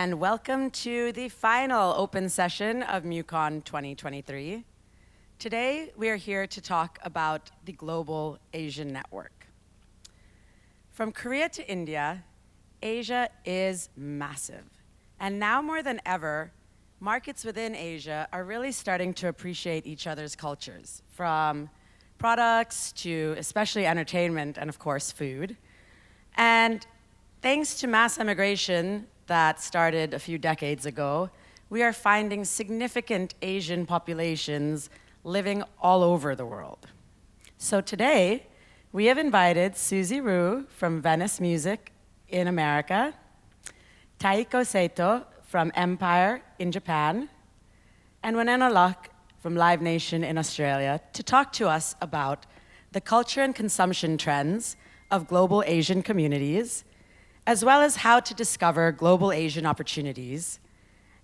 and welcome to the final open session of MUCON 2023. Today, we are here to talk about the Global Asian Network. From Korea to India, Asia is massive. And now more than ever, markets within Asia are really starting to appreciate each other's cultures, from products to especially entertainment and of course food. And thanks to mass immigration that started a few decades ago, we are finding significant Asian populations living all over the world. So today, we have invited Suzy Ryoo from Venice Music in America, Taeko Saito from Empire in Japan, and Wenona from Live Nation in Australia to talk to us about the culture and consumption trends of global Asian communities, as well as how to discover global Asian opportunities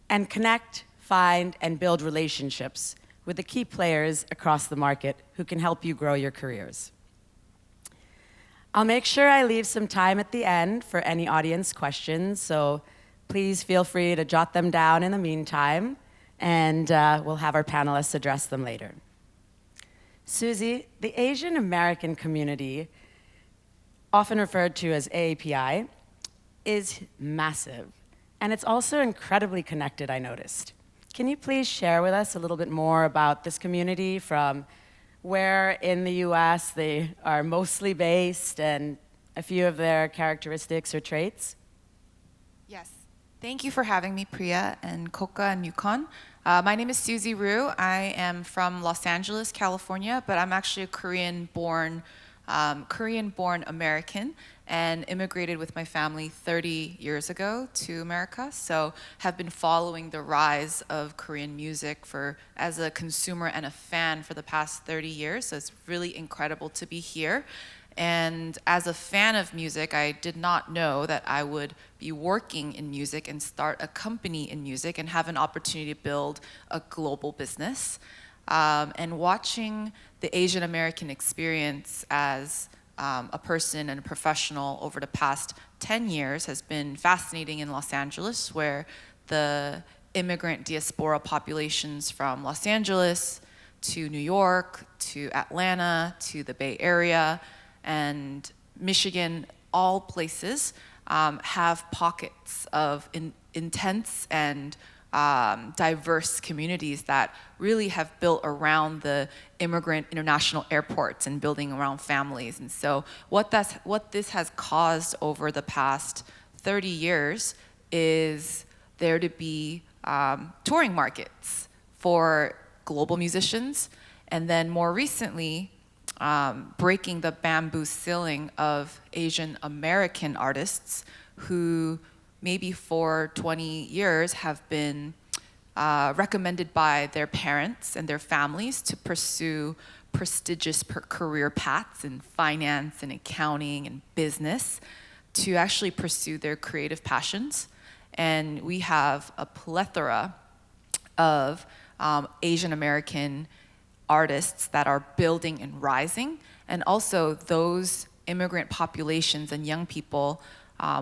and connect, find, and build relationships with the key players across the market who can help you grow your careers. I'll make sure I leave some time at the end for any audience questions, so please feel free to jot them down in the meantime, and we'll have our panelists address them later. Suzy, the Asian American community, often referred to as AAPI, is massive, and it's also incredibly connected, I noticed. Can you please share with us a little bit more about this community, from where in the US they are mostly based and a few of their characteristics or traits? Yes, thank you for having me, Priya and Koka and MUCON. My name is Suzy Ryoo. I am from Los Angeles, California, but I'm actually a Korean-born American and immigrated with my family 30 years ago to America. So have been following the rise of Korean music as a consumer and a fan for the past 30 years. So it's really incredible to be here. And as a fan of music, I did not know that I would be working in music and start a company in music and have an opportunity to build a global business. And watching the Asian American experience as a person and a professional over the past 10 years has been fascinating in Los Angeles, where the immigrant diaspora populations from Los Angeles to New York to Atlanta to the Bay Area and Michigan, all places have pockets of intense and diverse communities that really have built around the immigrant international airports and building around families. And so what this has caused over the past 30 years is there to be touring markets for global musicians, and then more recently, breaking the bamboo ceiling of Asian American artists who maybe for 20 years have been recommended by their parents and their families to pursue prestigious career paths in finance and accounting and business, to actually pursue their creative passions. And we have a plethora of Asian American artists that are building and rising, and also those immigrant populations and young people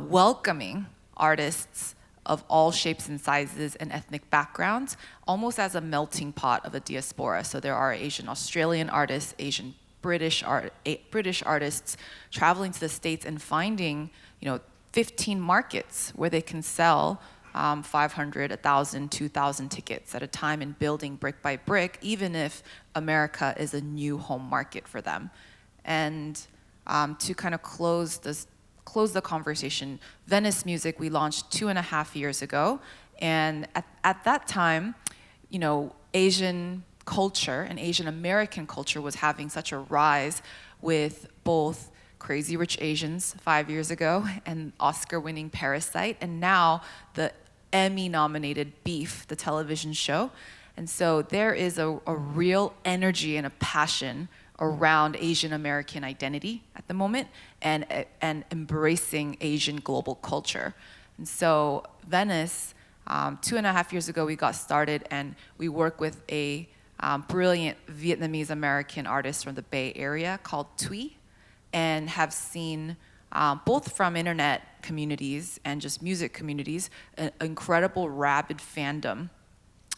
welcoming artists of all shapes and sizes and ethnic backgrounds, almost as a melting pot of a diaspora. So there are Asian Australian artists, Asian British artists traveling to the States and finding 15 markets where they can sell 500, 1,000, 2,000 tickets at a time, and building brick by brick, even if America is a new home market for them. And to kind of close the conversation, Venice Music we launched 2.5 years ago, and at that time, Asian culture and Asian American culture was having such a rise, with both Crazy Rich Asians 5 years ago and Oscar-winning Parasite, and now the Emmy-nominated Beef, the television show. And so there is a real energy and a passion around Asian American identity at the moment, and embracing Asian global culture. And so Venice, 2.5 years ago we got started, and we work with a brilliant Vietnamese American artist from the Bay Area called Thuy, and have seen both from internet internet communities and just music communities, an incredible rabid fandom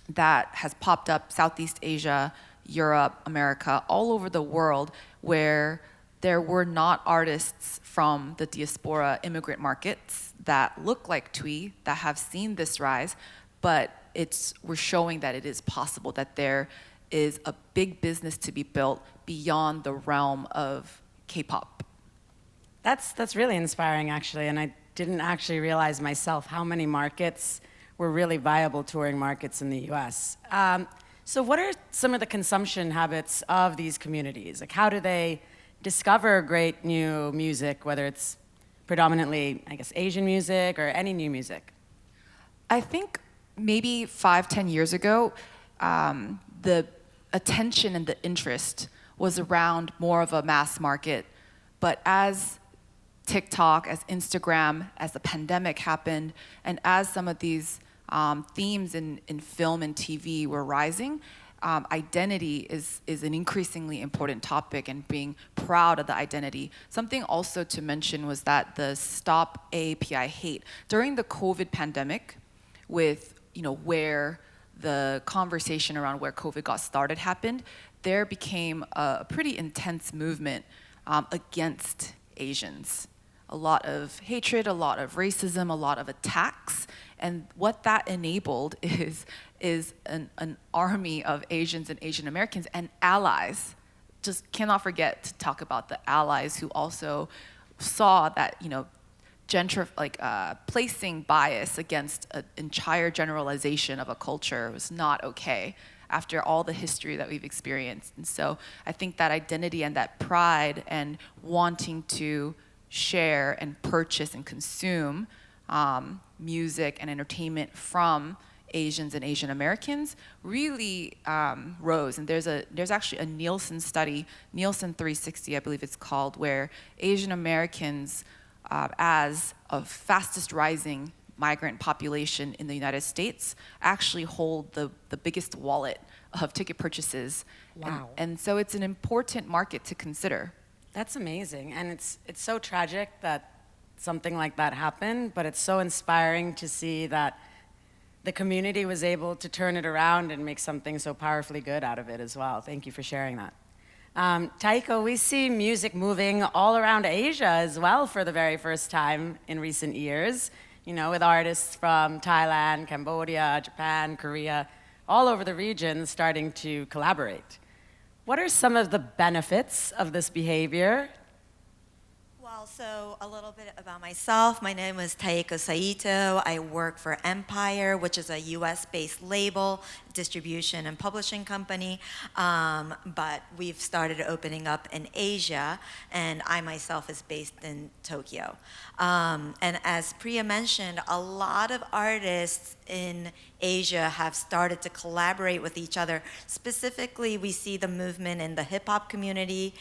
that has popped up Southeast Asia, Europe, America, all over the world, where there were not artists from the diaspora immigrant markets that look like Twee that have seen this rise, but we're showing that it is possible, that there is a big business to be built beyond the realm of K-pop. That's really inspiring, actually, and I didn't actually realize myself how many markets were really viable touring markets in the US. So what are some of the consumption habits of these communities? Like, how do they discover great new music, whether it's predominantly, I guess, Asian music or any new music? I think maybe 5-10 years ago, the attention and the interest was around more of a mass market. But as TikTok, as Instagram, as the pandemic happened, and as some of these themes in film and TV were rising, identity is an increasingly important topic, and being proud of the identity. Something also to mention was that the Stop AAPI Hate. During the COVID pandemic, with where the conversation around where COVID got started happened, there became a pretty intense movement against Asians. A lot of hatred, a lot of racism, a lot of attacks. And what that enabled is an army of Asians and Asian Americans and allies. Just cannot forget to talk about the allies who also saw that, placing bias against an entire generalization of a culture was not okay after all the history that we've experienced. And so I think that identity and that pride and wanting to share and purchase and consume music and entertainment from Asians and Asian Americans really rose. And there's actually a Nielsen study, Nielsen 360, I believe it's called, where Asian Americans, as a fastest rising migrant population in the United States, actually hold the biggest wallet of ticket purchases. Wow. And so it's an important market to consider. That's amazing, and it's so tragic that something like that happened, but it's so inspiring to see that the community was able to turn it around and make something so powerfully good out of it as well. Thank you for sharing that. Taeko, we see music moving all around Asia as well for the very first time in recent years, with artists from Thailand, Cambodia, Japan, Korea, all over the region starting to collaborate. What are some of the benefits of this behavior? Well, so a little bit about myself. My name is Taeko Saito. I work for Empire, which is a US-based label, distribution and publishing company. But we've started opening up in Asia, and I myself is based in Tokyo. And as Priya mentioned, a lot of artists in Asia have started to collaborate with each other. Specifically, we see the movement in the hip-hop community.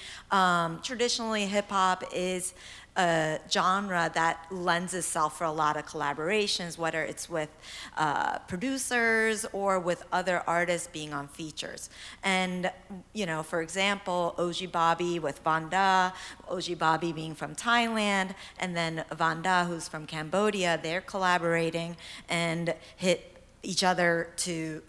Traditionally, hip-hop is a genre that lends itself for a lot of collaborations, whether it's with producers or with other artists being on features. And, for example, Oji Bobby with Vanda, Oji Bobby being from Thailand, and then Vanda, who's from Cambodia, they're collaborating and hit each other to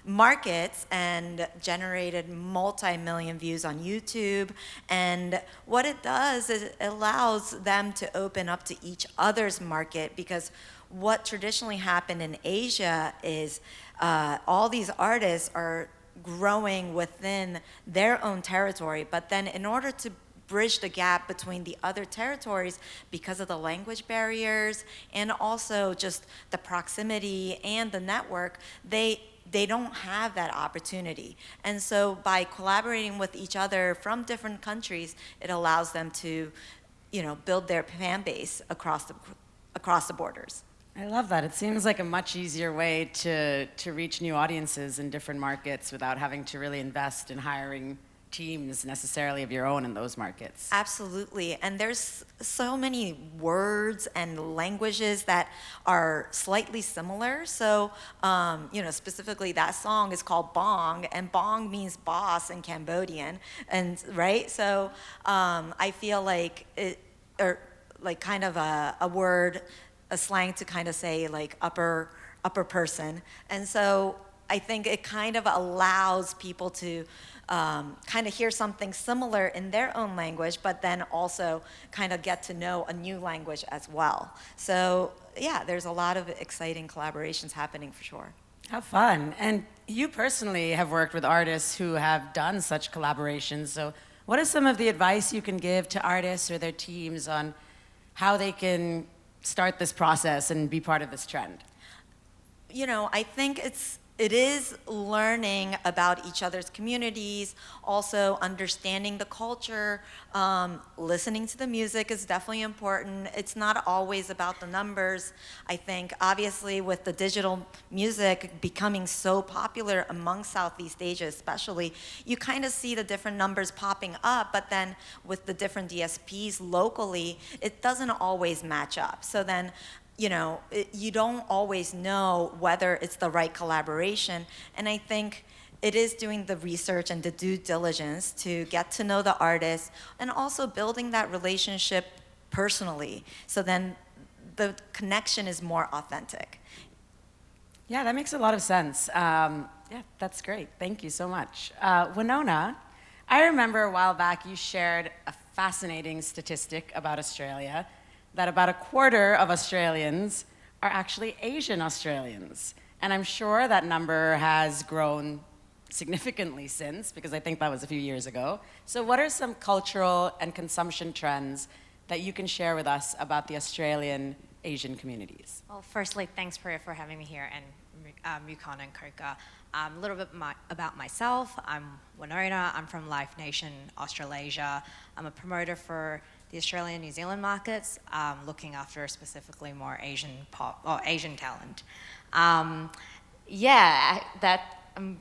markets and generated multi-million views on YouTube. And what it does is it allows them to open up to each other's market, because what traditionally happened in Asia is all these artists are growing within their own territory, but then in order to bridge the gap between the other territories, because of the language barriers and also just the proximity and the network, they don't have that opportunity. And so by collaborating with each other from different countries, it allows them to, build their fan base across the borders. I love that. It seems like a much easier way to reach new audiences in different markets without having to really invest in hiring teams necessarily of your own in those markets. Absolutely, and there's so many words and languages that are slightly similar. So, specifically that song is called Bong, and Bong means boss in Cambodian, and right. So, I feel like like kind of a word, a slang to kind of say like upper person. And so I think it kind of allows people to kind of hear something similar in their own language, but then also kind of get to know a new language as well. So yeah, there's a lot of exciting collaborations happening for sure. How fun. And you personally have worked with artists who have done such collaborations. So what is some of the advice you can give to artists or their teams on how they can start this process and be part of this trend? You know, I think it is learning about each other's communities, also understanding the culture, listening to the music is definitely important. It's not always about the numbers. I think obviously with the digital music becoming so popular among Southeast Asia especially, you kind of see the different numbers popping up, but then with the different DSPs locally, it doesn't always match up. So then, you know, you don't always know whether it's the right collaboration. And I think it is doing the research and the due diligence to get to know the artist and also building that relationship personally. So then the connection is more authentic. Yeah, that makes a lot of sense. Yeah, that's great. Thank you so much. Wenona, I remember a while back you shared a fascinating statistic about Australia, that about a quarter of Australians are actually Asian Australians. And I'm sure that number has grown significantly since, because I think that was a few years ago. So what are some cultural and consumption trends that you can share with us about the Australian Asian communities? Well, firstly, thanks, Priya, for having me here, and Mukon and Coca. A little bit about myself. I'm Wenona. I'm from Live Nation, Australasia. I'm a promoter for the Australian New Zealand markets, looking after specifically more Asian pop or Asian talent. Yeah, I'm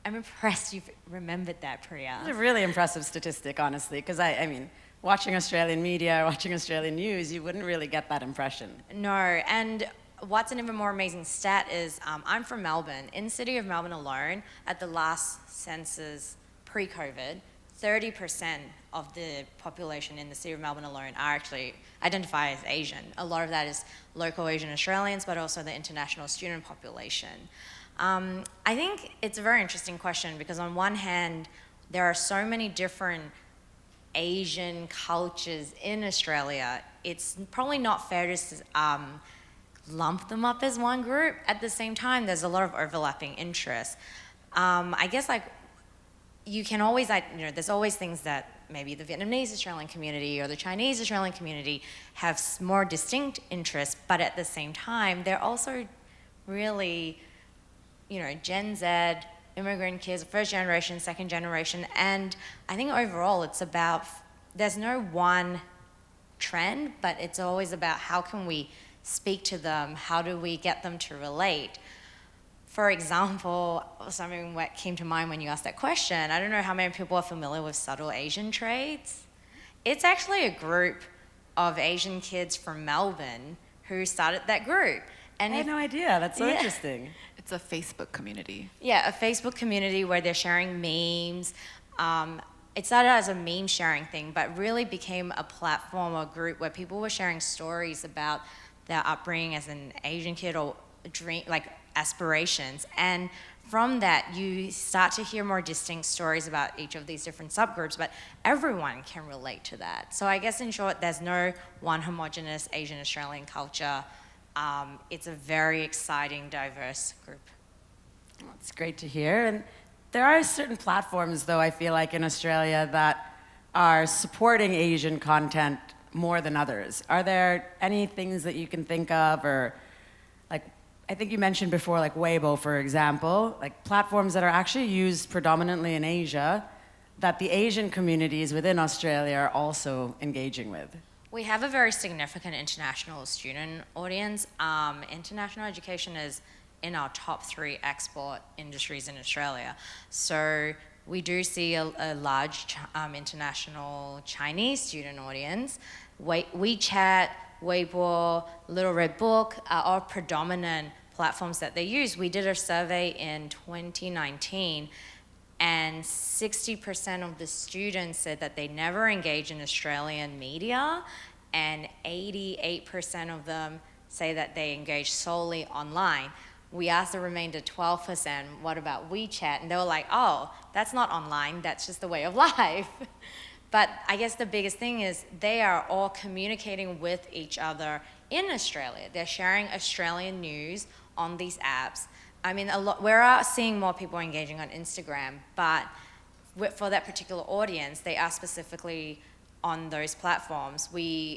impressed you've remembered that, Priya. It's a really impressive statistic, honestly, because I mean, watching Australian media, watching Australian news, you wouldn't really get that impression. No, and what's an even more amazing stat is I'm from Melbourne. In the city of Melbourne alone, at the last census pre-COVID, 30% of the population in the city of Melbourne alone are actually identify as Asian. A lot of that is local Asian Australians, but also the international student population. I think it's a very interesting question because on one hand, there are so many different Asian cultures in Australia. It's probably not fair to lump them up as one group. At the same time, there's a lot of overlapping interests. I guess like you can always, there's always things that maybe the Vietnamese Australian community or the Chinese Australian community have more distinct interests, but at the same time, they're also really, Gen Z, immigrant kids, first generation, second generation, and I think overall it's about, there's no one trend, but it's always about how can we speak to them, how do we get them to relate. For example, something that came to mind when you asked that question, I don't know how many people are familiar with subtle Asian traits. It's actually a group of Asian kids from Melbourne who started that group. And I had no idea. That's so interesting. It's a Facebook community. Yeah, a Facebook community where they're sharing memes. It started as a meme sharing thing, but really became a platform or group where people were sharing stories about their upbringing as an Asian kid or aspirations. And from that, you start to hear more distinct stories about each of these different subgroups, but everyone can relate to that. So I guess in short, there's no one homogenous Asian Australian culture. It's a very exciting, diverse group. Well, it's great to hear. And there are certain platforms, though, I feel like in Australia that are supporting Asian content more than others. Are there any things that you can think of, or like, I think you mentioned before, like Weibo, for example, like platforms that are actually used predominantly in Asia that the Asian communities within Australia are also engaging with? We have a very significant international student audience. International education is in our top 3 export industries in Australia. So we do see a large international Chinese student audience. WeChat, Weibo, Little Red Book are all predominant platforms that they use. We did a survey in 2019 and 60% of the students said that they never engage in Australian media, and 88% of them say that they engage solely online. We asked the remainder 12%, what about WeChat? And they were like, oh, that's not online, that's just the way of life. But I guess the biggest thing is they are all communicating with each other in Australia. They're sharing Australian news on these apps. I mean, we're seeing more people engaging on Instagram, but for that particular audience, they are specifically on those platforms.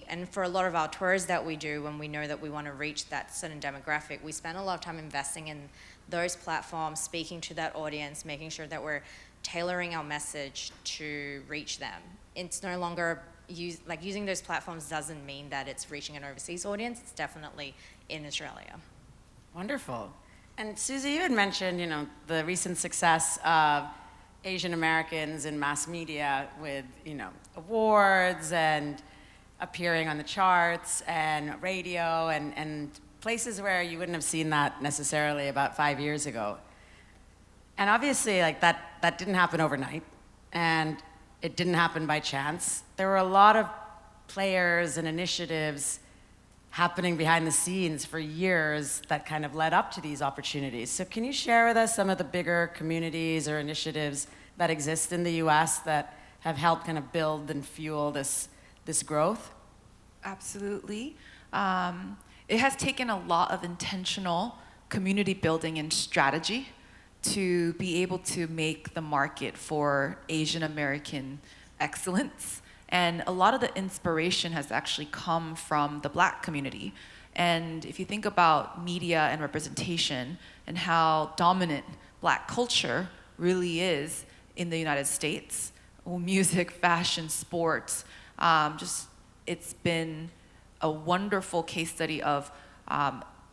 And for a lot of our tours that we do, when we know that we want to reach that certain demographic, we spend a lot of time investing in those platforms, speaking to that audience, making sure that we're tailoring our message to reach them. It's no longer using those platforms doesn't mean that it's reaching an overseas audience. It's definitely in Australia. Wonderful. And Suzy, you had mentioned, the recent success of Asian Americans in mass media with, awards and appearing on the charts and radio and places where you wouldn't have seen that necessarily about 5 years ago. And obviously, that didn't happen overnight, and it didn't happen by chance. There were a lot of players and initiatives happening behind the scenes for years that kind of led up to these opportunities. So can you share with us some of the bigger communities or initiatives that exist in the US that have helped kind of build and fuel this growth? Absolutely. It has taken a lot of intentional community building and strategy to be able to make the market for Asian American excellence. And a lot of the inspiration has actually come from the Black community. And if you think about media and representation and how dominant Black culture really is in the United States, music, fashion, sports, it's been a wonderful case study of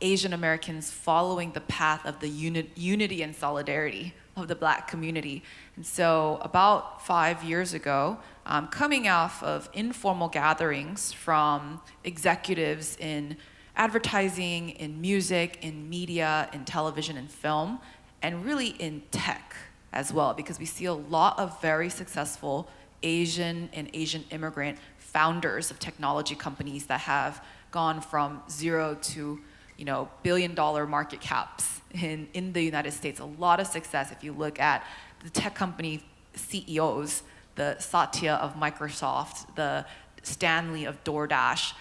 Asian Americans following the path of the unity and solidarity of the Black community. And so about 5 years ago, coming off of informal gatherings from executives in advertising, in music, in media, in television and film, and really in tech as well, because we see a lot of very successful Asian and Asian immigrant founders of technology companies that have gone from zero to billion-dollar market caps in the United States. A lot of success if you look at the tech company CEOs, the Satya of Microsoft, the Stanley of DoorDash,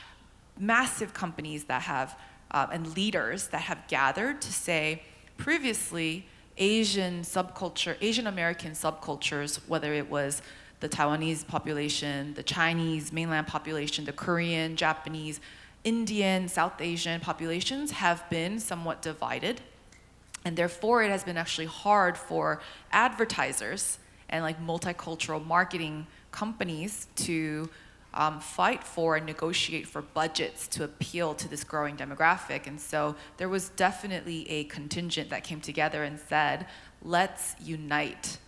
massive companies that have, and leaders that have gathered to say, previously, Asian American subcultures, whether it was the Taiwanese population, the Chinese mainland population, the Korean, Japanese, Indian, South Asian populations have been somewhat divided. And therefore, it has been actually hard for advertisers and multicultural marketing companies to fight for and negotiate for budgets to appeal to this growing demographic. And so there was definitely a contingent that came together and said, let's unite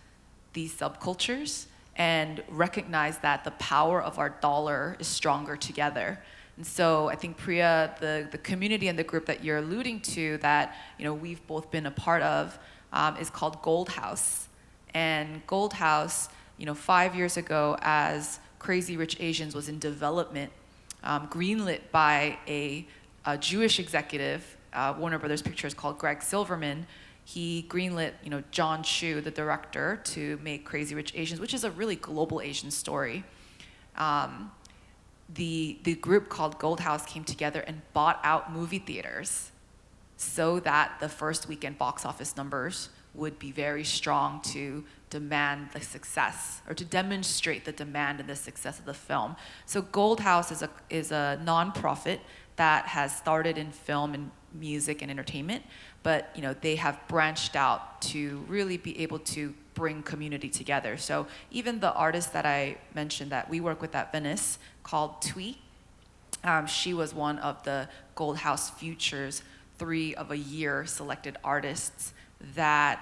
these subcultures and recognize that the power of our dollar is stronger together. And so I think Priya, the community and the group that you're alluding to that we've both been a part of is called Gold House. And Gold House, 5 years ago, as Crazy Rich Asians was in development, greenlit by a Jewish executive, Warner Brothers Pictures, called Greg Silverman. He greenlit, John Chu, the director, to make Crazy Rich Asians, which is a really global Asian story. The group called Gold House came together and bought out movie theaters so that the first weekend box office numbers would be very strong to demand the success, or to demonstrate the demand and the success of the film. So Gold House is a nonprofit that has started in film and music and entertainment, but they have branched out to really be able to bring community together. So even the artist that I mentioned that we work with at Venice, called Twee, she was one of the Gold House Futures 3 of a year selected artists that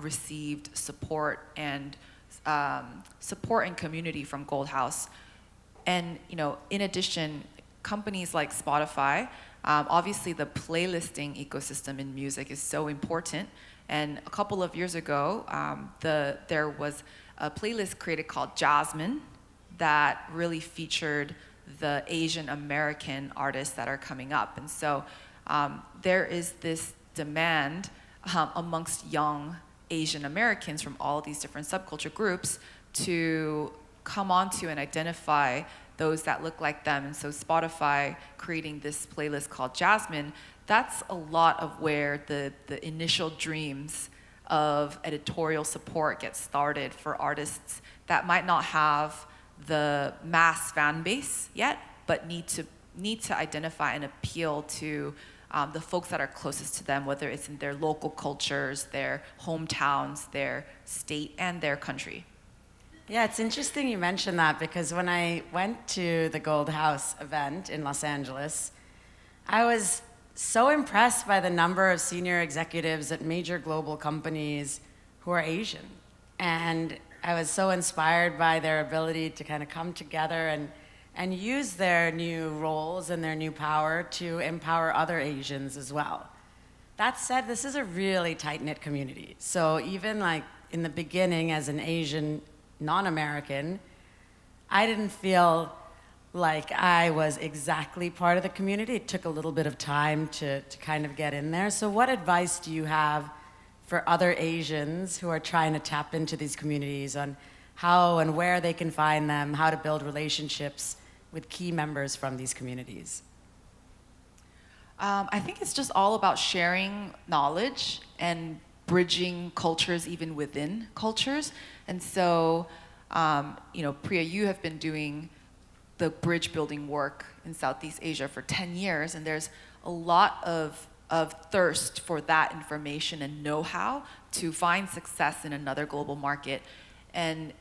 received support and community from Gold House. And in addition, companies like Spotify, obviously the playlisting ecosystem in music is so important. And a couple of years ago, there was a playlist created called Jasmine that really featured the Asian American artists that are coming up. And so there is this demand amongst young Asian Americans from all these different subculture groups to come onto and identify those that look like them. And so Spotify creating this playlist called Jasmine, that's a lot of where the initial dreams of editorial support get started for artists that might not have the mass fan base yet, but need to identify and appeal to the folks that are closest to them, whether it's in their local cultures, their hometowns, their state, and their country. Yeah, it's interesting you mentioned that, because when I went to the Gold House event in Los Angeles, I was so impressed by the number of senior executives at major global companies who are Asian. And I was so inspired by their ability to kind of come together and use their new roles and their new power to empower other Asians as well. That said, this is a really tight-knit community. So even like in the beginning as an Asian non-American, I didn't feel like I was exactly part of the community. It took a little bit of time to kind of get in there. So what advice do you have for other Asians who are trying to tap into these communities on how and where they can find them, how to build relationships with key members from these communities? I think it's just all about sharing knowledge and bridging cultures even within cultures. And so, Priya, you have been doing the bridge building work in Southeast Asia for 10 years, and there's a lot of thirst for that information and know-how to find success in another global market, and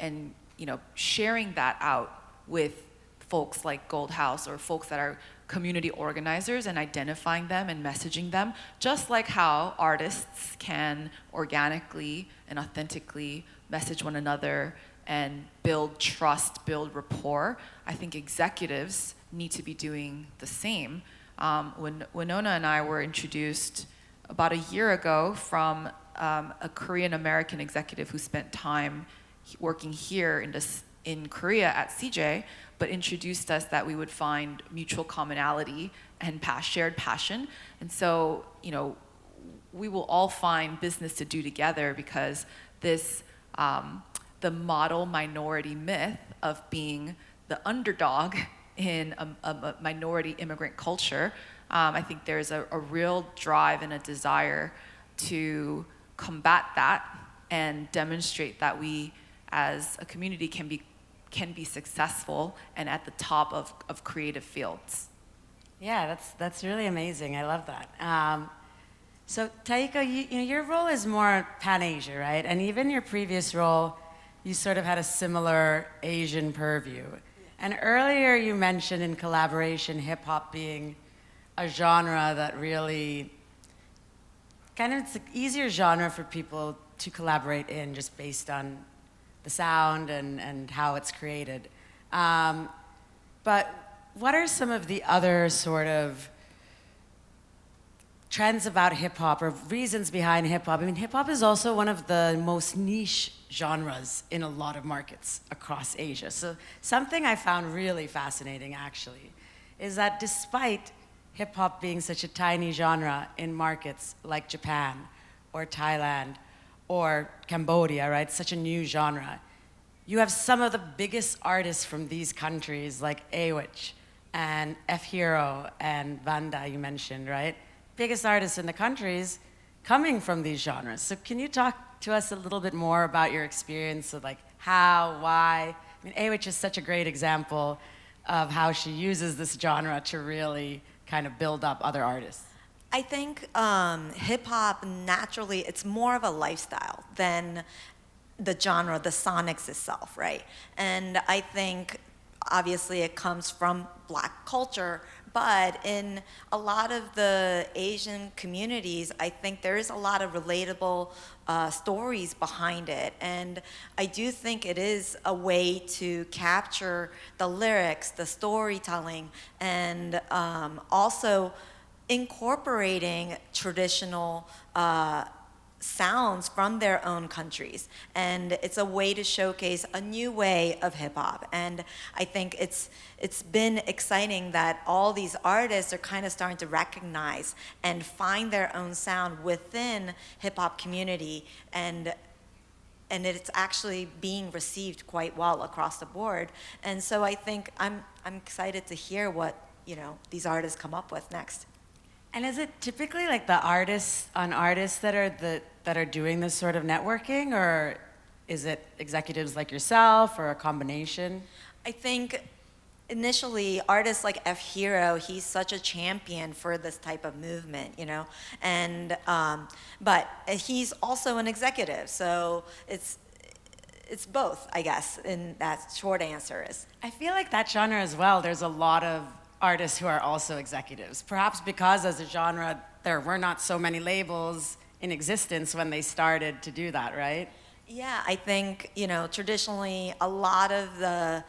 sharing that out with folks like Gold House or folks that are community organizers and identifying them and messaging them, just like how artists can organically and authentically message one another and build trust, build rapport. I think executives need to be doing the same. When Wenona and I were introduced about a year ago from a Korean American executive who spent time working here in Korea at CJ, but introduced us that we would find mutual commonality and shared passion. And so, we will all find business to do together, because this, the model minority myth of being the underdog in a minority immigrant culture, I think there's a real drive and a desire to combat that and demonstrate that we as a community can be successful and at the top of creative fields. Yeah, that's really amazing. I love that. So Taeko, your role is more Pan-Asia, right? And even your previous role, you sort of had a similar Asian purview. And earlier you mentioned in collaboration hip-hop being a genre that really, it's an easier genre for people to collaborate in, just based on the sound and how it's created. But what are some of the other sort of trends about hip-hop or reasons behind hip-hop? I mean, hip-hop is also one of the most niche genres in a lot of markets across Asia. So something I found really fascinating, actually, is that despite hip-hop being such a tiny genre in markets like Japan or Thailand or Cambodia, right, such a new genre, you have some of the biggest artists from these countries like Awich and F-Hero and Vanda, you mentioned, right? Biggest artists in the countries coming from these genres. So can you talk to us a little bit more about your experience of like how, why? I mean, Awich is such a great example of how she uses this genre to really kind of build up other artists. I think hip-hop, naturally, it's more of a lifestyle than the genre, the sonics itself, right? And I think, obviously, it comes from Black culture, but in a lot of the Asian communities, I think there is a lot of relatable stories behind it. And I do think it is a way to capture the lyrics, the storytelling, and also incorporating traditional sounds from their own countries, and it's a way to showcase a new way of hip hop. And I think it's been exciting that all these artists are kind of starting to recognize and find their own sound within hip hop community, and it's actually being received quite well across the board. And so I think I'm excited to hear what these artists come up with next. And is it typically like the artists that are doing this sort of networking, or is it executives like yourself, or a combination? I think initially artists like F Hero, he's such a champion for this type of movement, and but he's also an executive, so it's both, I guess. And that short answer is. I feel like that genre as well, there's a lot of artists who are also executives, perhaps because as a genre there were not so many labels in existence when they started to do that, right? Yeah, I think traditionally a lot of the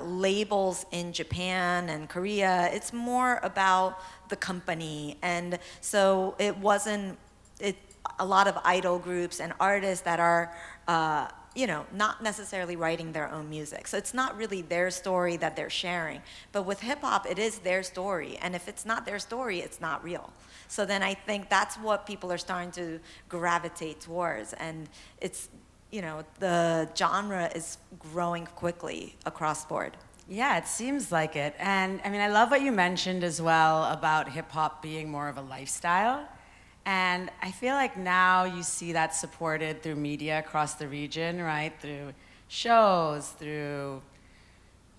labels in Japan and Korea, it's more about the company, and so it wasn't a lot of idol groups and artists that are not necessarily writing their own music. So it's not really their story that they're sharing. But with hip hop, it is their story. And if it's not their story, it's not real. So then I think that's what people are starting to gravitate towards. And it's, the genre is growing quickly across board. Yeah, it seems like it. And I mean, I love what you mentioned as well about hip hop being more of a lifestyle. And I feel like now you see that supported through media across the region, right? Through shows, through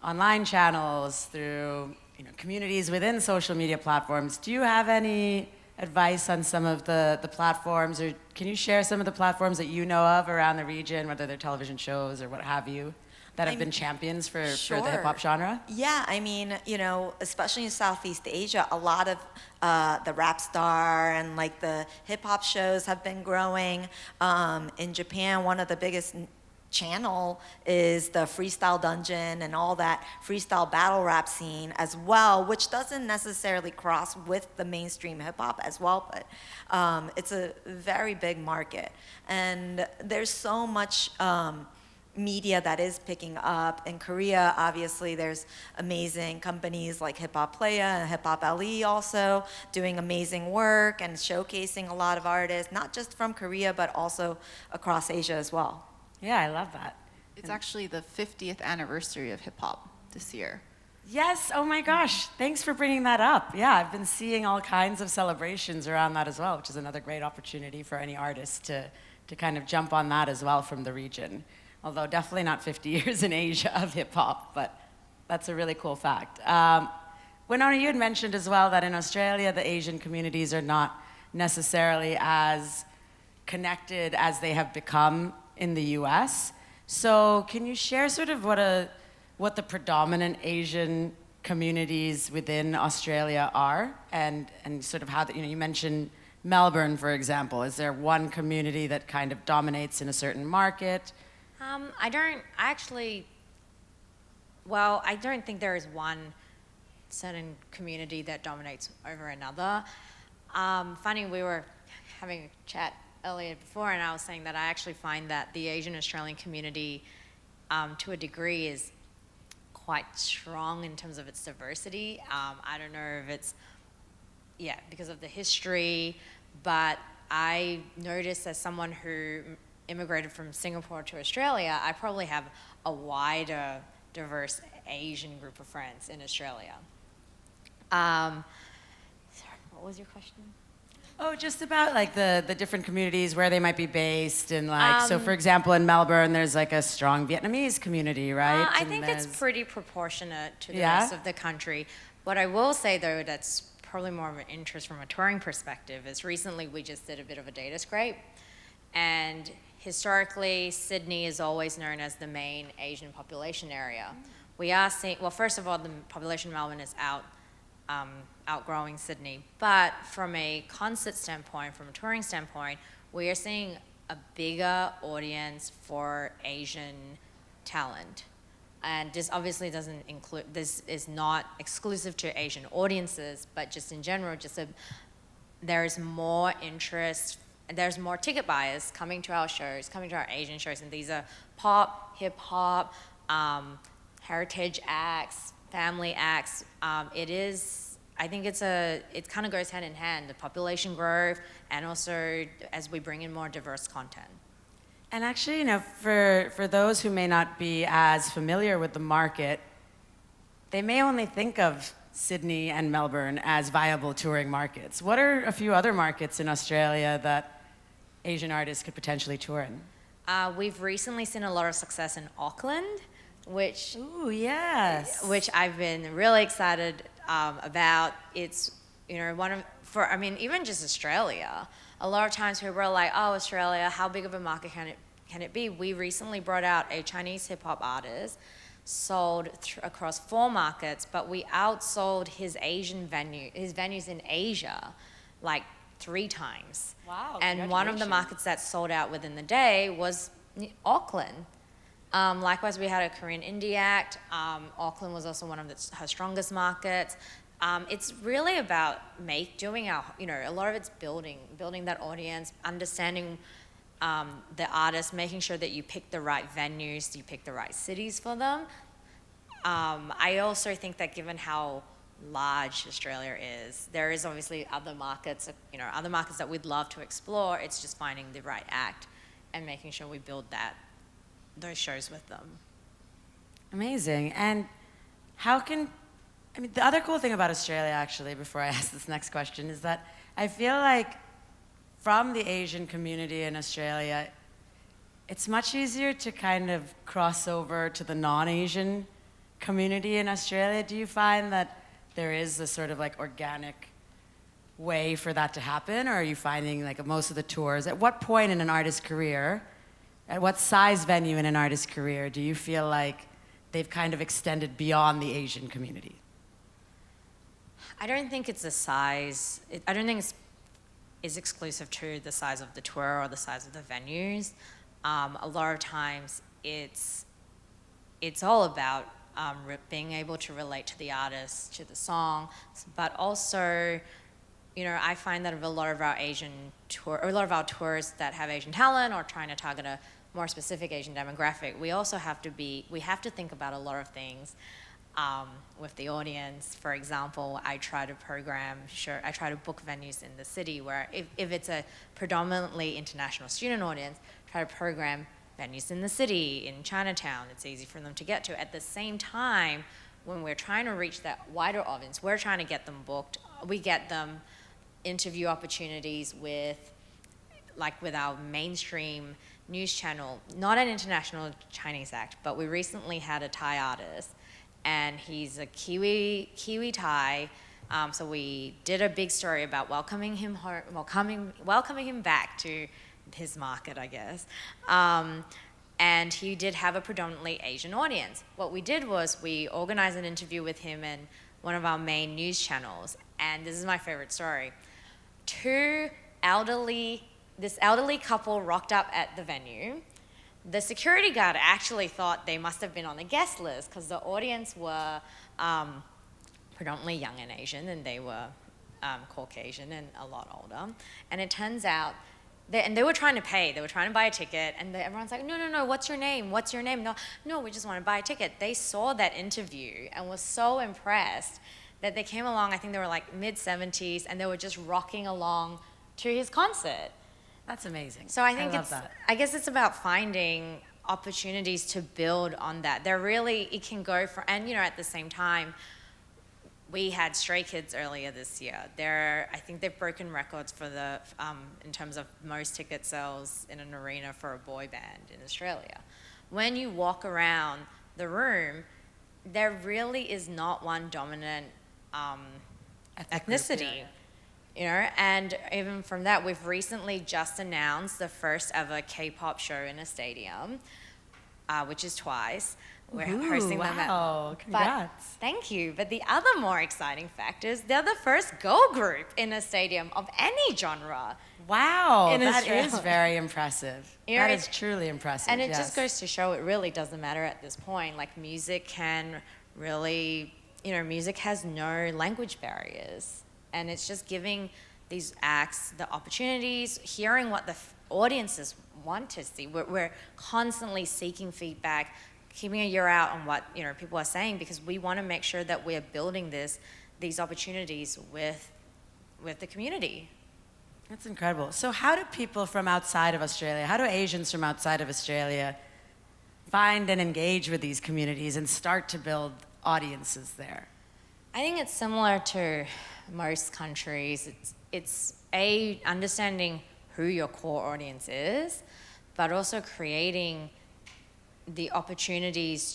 online channels, through communities within social media platforms. Do you have any advice on some of the platforms, or can you share some of the platforms that you know of around the region, whether they're television shows or what have you, that have been champions for the hip hop genre? Yeah, I mean, especially in Southeast Asia, a lot of the rap star and like the hip hop shows have been growing. In Japan, one of the biggest channel is the Freestyle Dungeon and all that freestyle battle rap scene as well, which doesn't necessarily cross with the mainstream hip hop as well, but it's a very big market. And there's so much media that is picking up. In Korea, obviously, there's amazing companies like Hip Hop Playa and Hip Hop Ali also doing amazing work and showcasing a lot of artists, not just from Korea, but also across Asia as well. Yeah, I love that. It's actually the 50th anniversary of hip hop this year. Yes, oh my gosh, thanks for bringing that up. Yeah, I've been seeing all kinds of celebrations around that as well, which is another great opportunity for any artist to kind of jump on that as well from the region. Although definitely not 50 years in Asia of hip hop, but that's a really cool fact. Wenona, you had mentioned as well that in Australia, the Asian communities are not necessarily as connected as they have become in the US. So can you share sort of what the predominant Asian communities within Australia are, and sort of how you mentioned Melbourne, for example. Is there one community that kind of dominates in a certain market? I don't think there is one certain community that dominates over another. Funny, we were having a chat earlier before, and I was saying that I actually find that the Asian Australian community, to a degree, is quite strong in terms of its diversity. I don't know if it's, because of the history, but I noticed as someone who immigrated from Singapore to Australia, I probably have a wider, diverse Asian group of friends in Australia. Sorry, what was your question? Oh, just about like the different communities, where they might be based, and like, so for example, in Melbourne, there's like a strong Vietnamese community, right? I think it's pretty proportionate to the rest of the country. What I will say, though, that's probably more of an interest from a touring perspective is recently we just did a bit of a data scrape, and historically, Sydney is always known as the main Asian population area. We are seeing, well, first of all, the population of Melbourne is outgrowing Sydney. But from a concert standpoint, from a touring standpoint, we are seeing a bigger audience for Asian talent. And this obviously doesn't include, this is not exclusive to Asian audiences, but just in general, there is more interest, there's more ticket buyers coming to our shows, coming to our Asian shows, and these are pop, hip hop, heritage acts, family acts. I think it kind of goes hand in hand, the population growth, and also as we bring in more diverse content. And actually, you know, for those who may not be as familiar with the market, they may only think of Sydney and Melbourne as viable touring markets. What are a few other markets in Australia that Asian artists could potentially tour in? We've recently seen a lot of success in Auckland, which Ooh, yes. which I've been really excited about. It's, you know, even just Australia. A lot of times people are like, oh, Australia, how big of a market can it be? We recently brought out a Chinese hip hop artist, sold across 4 markets, but we outsold his venues in Asia, like 3 times. Wow, and one of the markets that sold out within the day was Auckland. Likewise, we had a Korean indie act. Auckland was also one of her strongest markets. It's really about doing a lot of it's building that audience, understanding the artists, making sure that you pick the right venues, you pick the right cities for them. I also think that given how large Australia is, there is obviously other markets that we'd love to explore. It's just finding the right act and making sure we build those shows with them. Amazing. And the other cool thing about Australia, actually, before I ask this next question, is that I feel like from the Asian community in Australia, it's much easier to kind of cross over to the non-Asian community in Australia. Do you find that there is a sort of like organic way for that to happen, or are you finding like most of the tours, at what point in an artist's career, at what size venue in an artist's career do you feel like they've kind of extended beyond the Asian community? I don't think it's the size. I don't think it's exclusive to the size of the tour or the size of the venues. A lot of times it's all about being able to relate to the artist, to the song, but also, you know, I find that a lot of our tours that have Asian talent or trying to target a more specific Asian demographic, we have to think about a lot of things with the audience. For example, I try to book venues in the city where if it's a predominantly international student audience, try to program venues in the city, in Chinatown. It's easy for them to get to. At the same time, when we're trying to reach that wider audience, we're trying to get them booked. We get them interview opportunities with our mainstream news channel, not an international Chinese act, but we recently had a Thai artist, and he's a Kiwi Thai. So we did a big story about welcoming him back to his market, I guess. And he did have a predominantly Asian audience. What we did was we organized an interview with him in one of our main news channels, and this is my favorite story. This elderly couple rocked up at the venue. The security guard actually thought they must have been on the guest list because the audience were predominantly young and Asian, and they were Caucasian and a lot older. And it turns out, they were trying to pay. They were trying to buy a ticket, and everyone's like, no, what's your name? What's your name? No, we just want to buy a ticket. They saw that interview and was so impressed that they came along. I think they were like mid-70s, and they were just rocking along to his concert. That's amazing. So I think I guess it's about finding opportunities to build on that. It can go for, and you know, at the same time, we had Stray Kids earlier this year. I think they've broken records for in terms of most ticket sales in an arena for a boy band in Australia. When you walk around the room, there really is not one dominant ethnicity. Group, yeah. You know, and even from that, we've recently just announced the first ever K-pop show in a stadium, which is Twice. We're hosting them at... Wow, congrats. Thank you. But the other more exciting fact is they're the first girl group in a stadium of any genre. Wow, that Australia. is very impressive. You know, that is truly impressive, And it yes. just goes to show it really doesn't matter at this point. Like, music can really, you know, music has no language barriers. And it's just giving these acts, the opportunities, hearing what the audiences want to see. We're constantly seeking feedback, keeping an ear out on what people are saying, because we want to make sure that we're building these opportunities with the community. That's incredible. So how do people from outside of Australia, how do Asians from outside of Australia find and engage with these communities and start to build audiences there? I think it's similar to most countries. It's understanding who your core audience is, but also creating the opportunities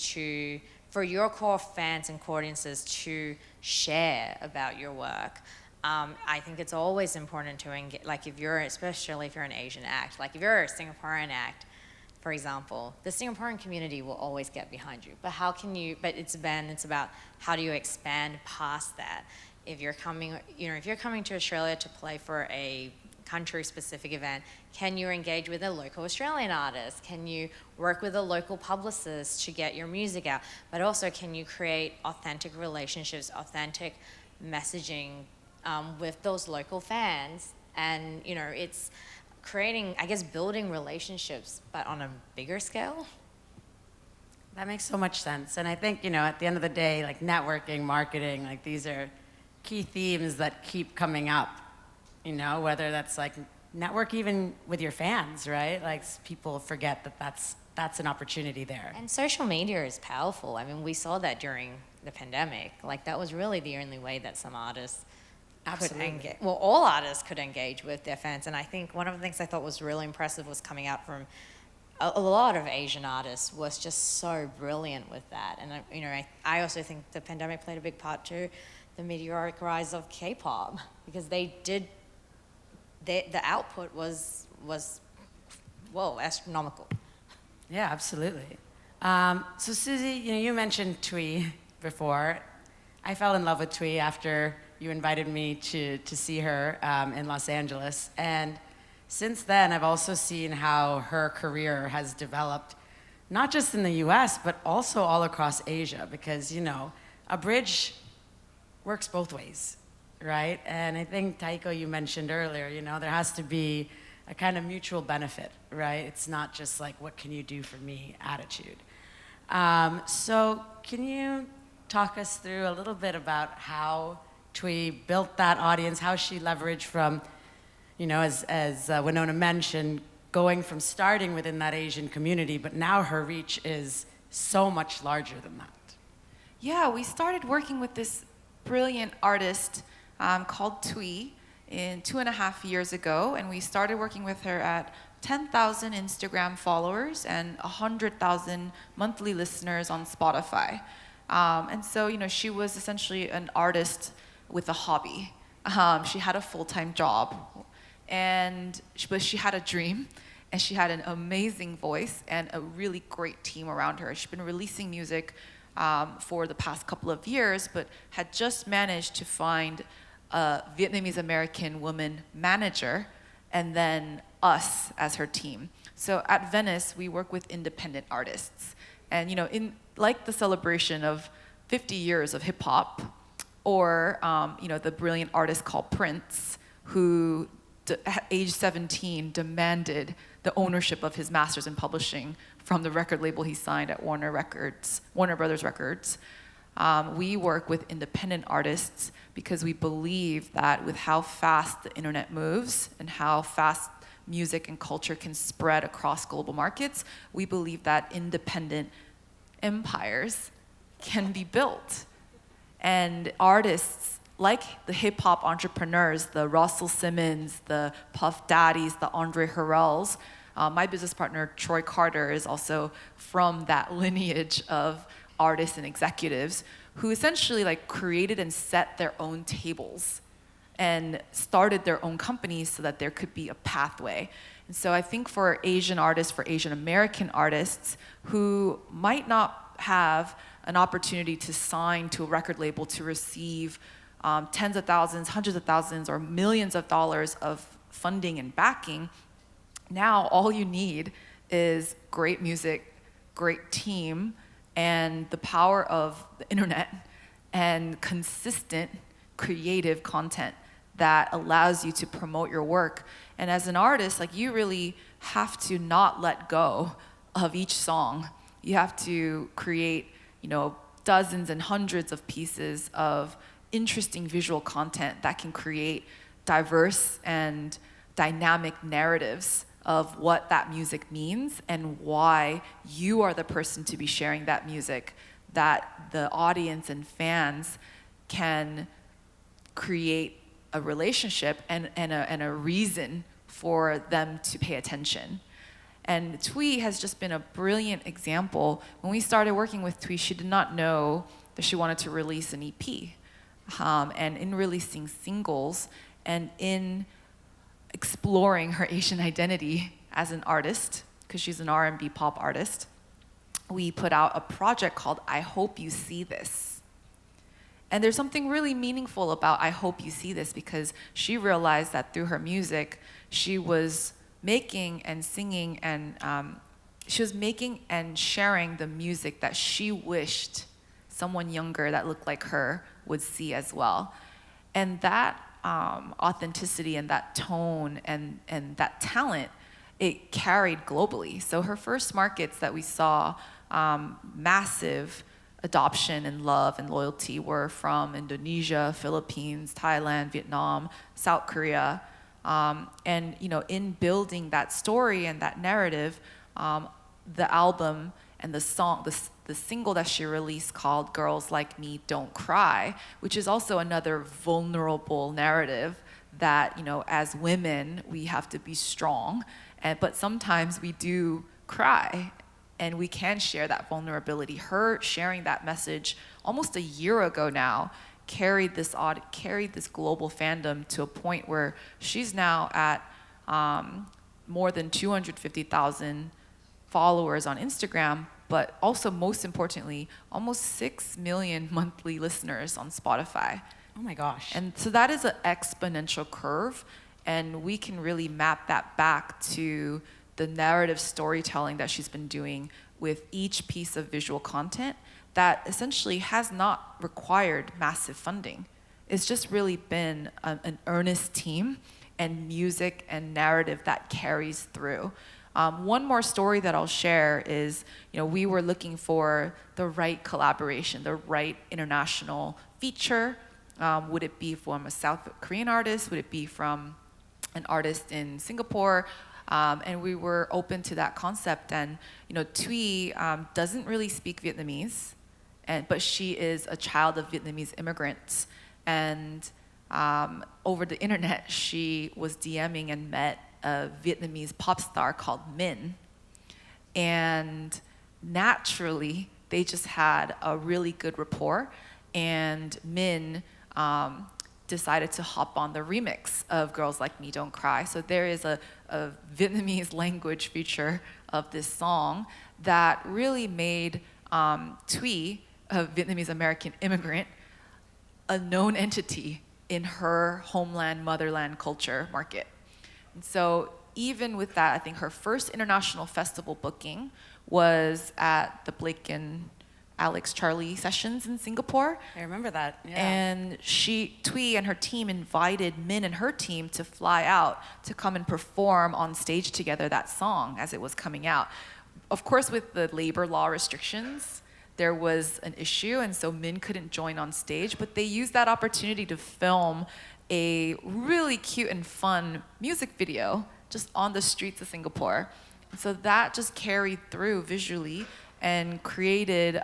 for your core fans and core audiences to share about your work. I think it's always important to engage, like especially if you're an Asian act, like if you're a Singaporean act, for example, the Singaporean community will always get behind you. But it's about how do you expand past that? If you're coming to Australia to play for a country-specific event, can you engage with a local Australian artist? Can you work with a local publicist to get your music out? But also, can you create authentic relationships, authentic messaging with those local fans? And it's creating, I guess, building relationships, but on a bigger scale. That makes so much sense. And I think, at the end of the day, like networking, marketing, like these are key themes that keep coming up, whether that's like network even with your fans, right? Like people forget that that's an opportunity there. And social media is powerful. I mean, we saw that during the pandemic. Like that was really the only way that some artists all artists could engage with their fans. And I think one of the things I thought was really impressive was coming out from a lot of Asian artists was just so brilliant with that. And I also think the pandemic played a big part too, the meteoric rise of K-pop, because the output was astronomical. Yeah, absolutely. So Suzy, you mentioned Twee before. I fell in love with Twee after you invited me to see her in Los Angeles. And since then, I've also seen how her career has developed, not just in the US, but also all across Asia, because, a bridge works both ways, right? And I think, Taeko, you mentioned earlier, there has to be a kind of mutual benefit, right? It's not just like, what can you do for me attitude. So can you talk us through a little bit about how Twee built that audience, how she leveraged from, as Wenona mentioned, going from starting within that Asian community, but now her reach is so much larger than that. Yeah, we started working with this brilliant artist called Twee in 2.5 years ago, and we started working with her at 10,000 Instagram followers and 100,000 monthly listeners on Spotify. And so, she was essentially an artist with a hobby. She had a full-time job, but she had a dream, and she had an amazing voice and a really great team around her. She's been releasing music for the past couple of years, but had just managed to find a Vietnamese American woman manager, and then us as her team. So at Venice, we work with independent artists, and in like the celebration of 50 years of hip hop, or the brilliant artist called Prince, who at age 17 demanded the ownership of his masters in publishing from the record label he signed at Warner Brothers Records. We work with independent artists because we believe that with how fast the internet moves and how fast music and culture can spread across global markets, we believe that independent empires can be built. And artists like the hip hop entrepreneurs, the Russell Simmons, the Puff Daddies, the Andre Harrells, my business partner, Troy Carter, is also from that lineage of artists and executives who essentially created and set their own tables and started their own companies so that there could be a pathway. And so I think for Asian artists, for Asian American artists who might not have an opportunity to sign to a record label to receive tens of thousands, hundreds of thousands, or millions of dollars of funding and backing, now all you need is great music, great team, and the power of the internet and consistent creative content that allows you to promote your work. And as an artist, like, you really have to not let go of each song. You have to create, dozens and hundreds of pieces of interesting visual content that can create diverse and dynamic narratives of what that music means and why you are the person to be sharing that music, that the audience and fans can create a relationship and a reason for them to pay attention. And Twee has just been a brilliant example. When we started working with Twee, she did not know that she wanted to release an EP. And in releasing singles and in exploring her Asian identity as an artist, because she's an R&B pop artist, we put out a project called I Hope You See This. And there's something really meaningful about I Hope You See This, because she realized that through her music, she was making and singing and she was making and sharing the music that she wished someone younger that looked like her would see as well. And that authenticity and that tone and that talent, it carried globally. So her first markets that we saw massive adoption and love and loyalty were from Indonesia, Philippines, Thailand, Vietnam, South Korea. And in building that story and that narrative, the album and the song, the single that she released called Girls Like Me Don't Cry, which is also another vulnerable narrative that, as women, we have to be strong. But sometimes we do cry, and we can share that vulnerability. Her sharing that message almost a year ago now carried this global fandom to a point where she's now at more than 250,000 followers on Instagram, but also most importantly, almost 6 million monthly listeners on Spotify. Oh my gosh. And so that is an exponential curve, and we can really map that back to the narrative storytelling that she's been doing with each piece of visual content that essentially has not required massive funding. It's just really been an earnest team and music and narrative that carries through. One more story that I'll share is, we were looking for the right collaboration, the right international feature. Would it be from a South Korean artist? Would it be from an artist in Singapore? And we were open to that concept. And Twee doesn't really speak Vietnamese, but she is a child of Vietnamese immigrants. And over the internet, she was DMing and met a Vietnamese pop star called Min. And naturally, they just had a really good rapport. And Min decided to hop on the remix of Girls Like Me Don't Cry. So there is a Vietnamese language feature of this song that really made Twee, a Vietnamese American immigrant, a known entity in her homeland, motherland culture market. And so even with that, I think her first international festival booking was at the Blake and Alex Charlie sessions in Singapore. I remember that, yeah. And Twee and her team invited Min and her team to fly out to come and perform on stage together that song as it was coming out. Of course, with the labor law restrictions, there was an issue, and so Min couldn't join on stage, but they used that opportunity to film a really cute and fun music video just on the streets of Singapore. And so that just carried through visually and created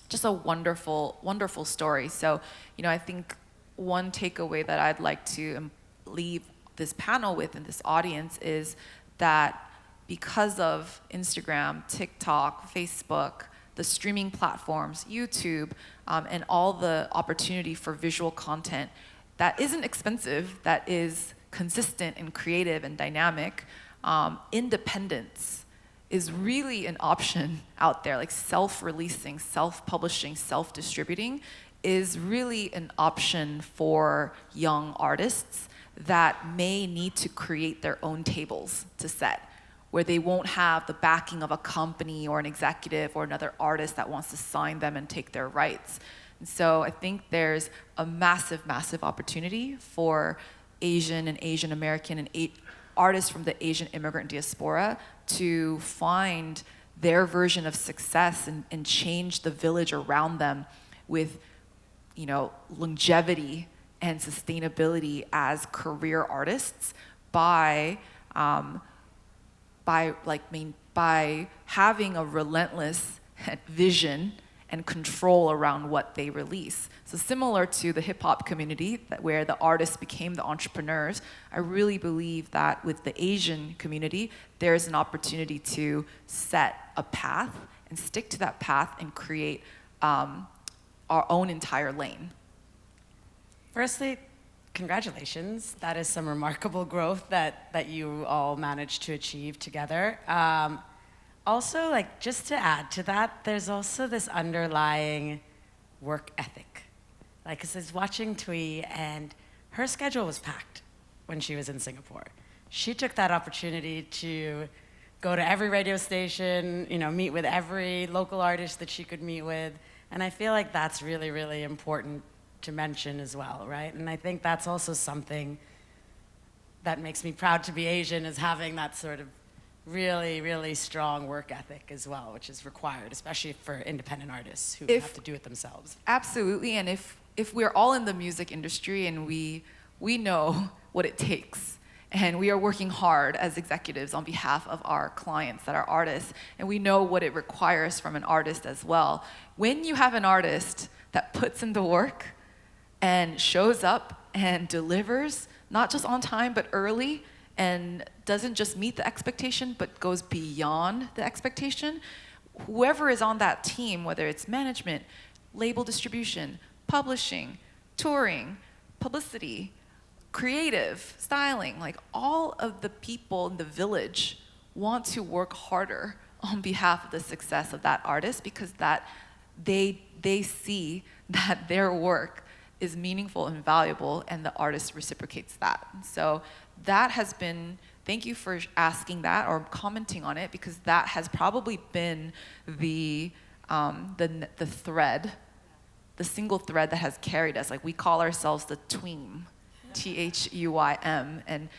just a wonderful, wonderful story. So, I think one takeaway that I'd like to leave this panel with and this audience is that because of Instagram, TikTok, Facebook, the streaming platforms, YouTube, and all the opportunity for visual content that isn't expensive, that is consistent and creative and dynamic, independence is really an option out there. Like self-releasing, self-publishing, self-distributing is really an option for young artists that may need to create their own tables to set, where they won't have the backing of a company or an executive or another artist that wants to sign them and take their rights. And so I think there's a massive, massive opportunity for Asian and Asian American and artists from the Asian immigrant diaspora to find their version of success and change the village around them with, longevity and sustainability as career artists by having a relentless vision and control around what they release. So similar to the hip hop community, where the artists became the entrepreneurs, I really believe that with the Asian community, there's an opportunity to set a path and stick to that path and create our own entire lane. Firstly, congratulations. That is some remarkable growth that you all managed to achieve together. Also, just to add to that, there's also this underlying work ethic. Because I was watching Thuy, and her schedule was packed when she was in Singapore. She took that opportunity to go to every radio station, meet with every local artist that she could meet with. And I feel like that's really, really important to mention as well, right? And I think that's also something that makes me proud to be Asian, is having that sort of really, really strong work ethic as well, which is required, especially for independent artists who have to do it themselves. Absolutely, and if we're all in the music industry and we know what it takes, and we are working hard as executives on behalf of our clients that are artists, and we know what it requires from an artist as well. When you have an artist that puts in the work and shows up and delivers, not just on time, but early, and doesn't just meet the expectation, but goes beyond the expectation, whoever is on that team, whether it's management, label distribution, publishing, touring, publicity, creative, styling, all of the people in the village want to work harder on behalf of the success of that artist, because that they see that their work is meaningful and valuable, and the artist reciprocates that. So that has been, thank you for asking that or commenting on it, because that has probably been the thread, the single thread that has carried us. We call ourselves the Tweem, Thuym, and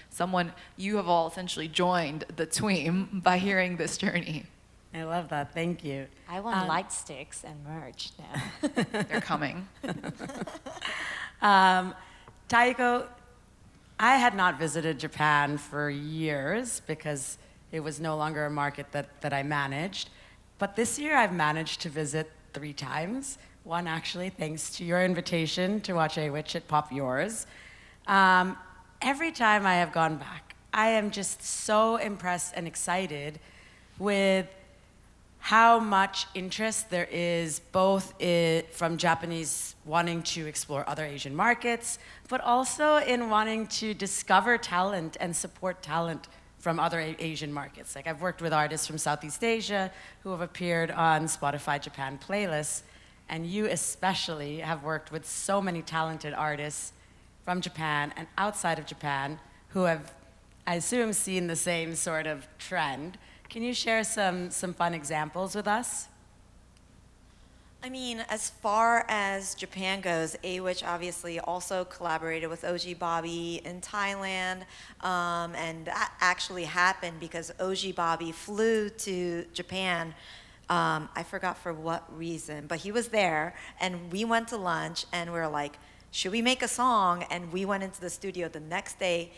you have all essentially joined the Tweem by hearing this journey. I love that, thank you. I want light sticks and merch now. They're coming. Taeko, I had not visited Japan for years because it was no longer a market that I managed. But this year I've managed to visit 3 times. One actually thanks to your invitation to watch A Witch at Pop Yours. Every time I have gone back, I am just so impressed and excited with how much interest there is, both from Japanese wanting to explore other Asian markets, but also in wanting to discover talent and support talent from other Asian markets. I've worked with artists from Southeast Asia who have appeared on Spotify Japan playlists, and you especially have worked with so many talented artists from Japan and outside of Japan who have, I assume, seen the same sort of trend. Can you share some fun examples with us? I mean, as far as Japan goes, A-Witch obviously also collaborated with OG Bobby in Thailand, and that actually happened because OG Bobby flew to Japan. I forgot for what reason, but he was there, and we went to lunch, and we were like, should we make a song? And we went into the studio the next day.